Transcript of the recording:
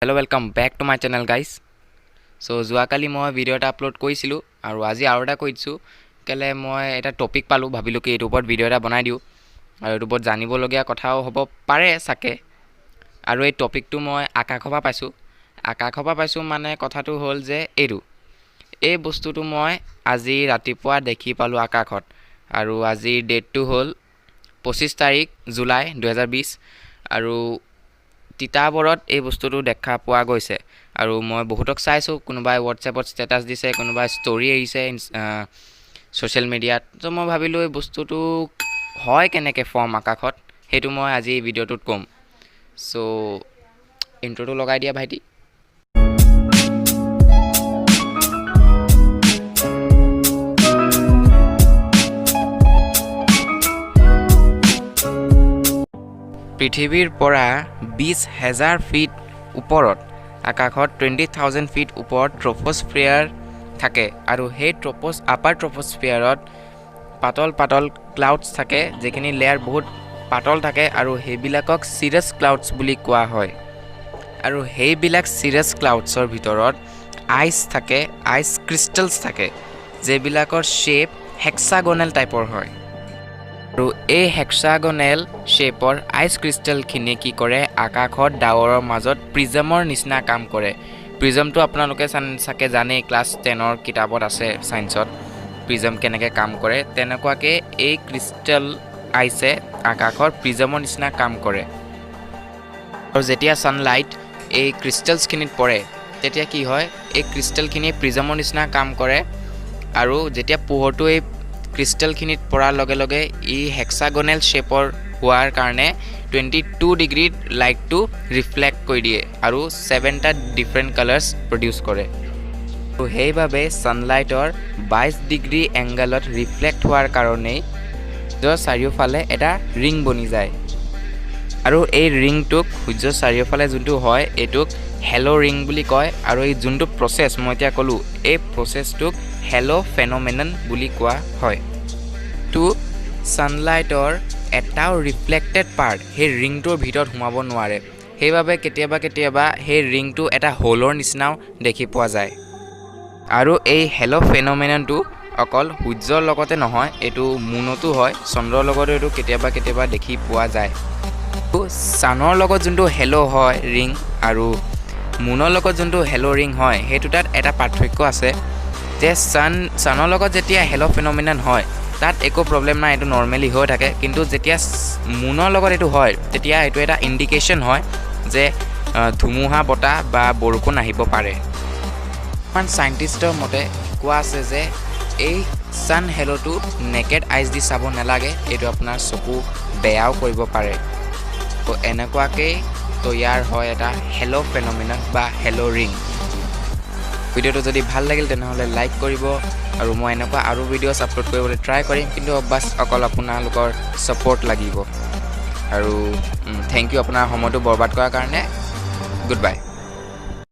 Hello, welcome back to my channel, guys. So, যোৱাকালি মই video এটা আপলোড কৰিছিলোঁ আৰু আজি আৰু এটা কৰিছোঁ কেলে মই এটা টপিক পালোঁ ভাবিলোঁ কি এইটোৰ ওপৰত ভিডিও এটা বনাই দিওঁ আৰু এইটোৰ ওপৰত জানিবলগীয়া কথাও হ'ব পাৰে চাকে আৰু এই টপিকটো মই আকাশৰ পৰা পাইছোঁ মানে কথাটো হ'ল যে এই বস্তুটো মই আজি ৰাতিপুৱা দেখি পালোঁ আকাশত আৰু আজিৰ ডেটটো হ'ল 25 তাৰিখ জুলাই 2020 আৰু তিতাবৰত এই বস্তুটো দেখা পোৱা গৈছে আৰু মই বহুতক চাইছোঁ কোনোবাই WhatsAppত ষ্টেটাছ দিছে কোনোবাই ষ্টৰি এৰিছে সোশ্যাল মিডিয়াত তো মই ভাবিলোঁ এই বস্তুটো হয় কেনেকৈ ফৰ্ম আকাশত সেইটো মই আজি ভিডিওটোত ক'ম সো ইন্ট্ৰোটো লগাই দিয়া ভাইটি পৃথিৱীৰ পৰা 20,000 ফিট ওপৰত আকাশত 20,000 ফিট ওপৰত ট্ৰপোস্ফিয়াৰ থাকে আৰু সেই আপাৰ ট্ৰপোস্ফিয়াৰত পাতল ক্লাউডছ থাকে যেখিনি লেয়াৰ বহুত পাতল থাকে আৰু সেইবিলাকক সিৰাছ ক্লাউডছ বুলি কোৱা হয় আৰু সেইবিলাক সিৰাছ ক্লাউডছৰ ভিতৰত আইচ ক্ৰিষ্টেলছ থাকে যেবিলাকৰ শেপ হেক্সাগনেল টাইপৰ হয় আৰু এই হেক্সাগনেল শেপৰ আইচ ক্ৰিষ্টেলখিনি কি কৰে আকাশত ডাৱৰৰ মাজত প্ৰিজমৰ নিচিনা কাম কৰে প্ৰিজমটো আপোনালোকে চাকে জানে ক্লাছ 10ৰ কিতাপত আছে সায়েন্সত প্ৰিজম কেনেকৈ কাম কৰে তেনেকুৱাকে এই ক্ৰিষ্টেল আইছে আকাশৰ প্ৰিজমৰ নিচিনা কাম কৰে আৰু যেতিয়া সানলাইট এই ক্ৰিষ্টেলছখিনিত পৰে তেতিয়া কি হয় এই ক্ৰিষ্টেলখিনি প্ৰিজমৰ নিচিনা কাম কৰে আৰু যেতিয়া পোহৰটো এই ক্ৰিষ্টেলখিনিত পৰাৰ লগে লগে ই হেক্সাগনেল শেপৰ হোৱাৰ কাৰণে 22 ডিগ্ৰীত লাইটটো ৰিফ্লেক্ট কৰি দিয়ে আৰু 7টা ডিফাৰেণ্ট কালাৰ্ছ প্ৰডিউচ কৰে আৰু সেইবাবে সানলাইটৰ 22 ডিগ্ৰী এংগলত ৰিফ্লেক্ট হোৱাৰ কাৰণেই সূৰ্যৰ চাৰিওফালে এটা ৰিং বনি যায় আৰু এই ৰিংটোক সূৰ্যৰ চাৰিওফালে যোনটো হয় এইটোক হেলো ৰিং বুলি কয় আৰু এই যোনটো প্ৰচেছ মই এতিয়া ক'লোঁ এই প্ৰচেছটোক হেলো ফেনোমেনন বুলি কোৱা হয় তো সানলাইটৰ এটাও ৰিফ্লেক্টেড পাৰ্ট সেই ৰিংটোৰ ভিতৰত সোমাব নোৱাৰে সেইবাবে কেতিয়াবা সেই ৰিংটো এটা হোলৰ নিচিনাও দেখি পোৱা যায় আৰু এই হেলো ফেনোমেননটো অকল সূৰ্যৰ লগতে নহয় এইটো মুনতো হয় চন্দ্ৰৰ লগতো এইটো কেতিয়াবা দেখি পোৱা যায় তো সানৰ লগত যোনটো হেলো হয় ৰিং আৰু মুনৰ লগত যোনটো হেলো ৰিং হয় সেইটো তাত এটা পাৰ্থক্য আছে যে সানৰ লগত যেতিয়া হেলো ফেনোমেনন হয় তাত একো প্ৰবলেম নাই এইটো নৰ্মেলি হৈ থাকে কিন্তু যেতিয়া মুনৰ লগত এইটো হয় তেতিয়া এইটো এটা ইণ্ডিকেশ্যন হয় যে ধুমুহা বতাহ বা বৰষুণ আহিব পাৰে কিছুমান সাইণ্টিষ্টৰ মতে কোৱা আছে যে এই সান হেলোটো নেকেড আইজ দি চাব নালাগে এইটো আপোনাৰ চকু বেয়াও কৰিব পাৰে তো এনেকুৱাকৈ তৈয়াৰ হয় এটা হেলো ফেনোমেনন বা হেলো ৰিং ভিডিওটো যদি ভাল লাগিল তেনেহ'লে লাইক কৰিব আৰু মই এনেকুৱা আৰু ভিডিঅ'ছ আপলোড কৰিবলৈ ট্ৰাই কৰিম কিন্তু বাছ অকল আপোনালোকৰ ছাপোৰ্ট লাগিব আৰু থেংক ইউ আপোনাৰ সময়টো বৰবাদ কৰাৰ কাৰণে গুড বাই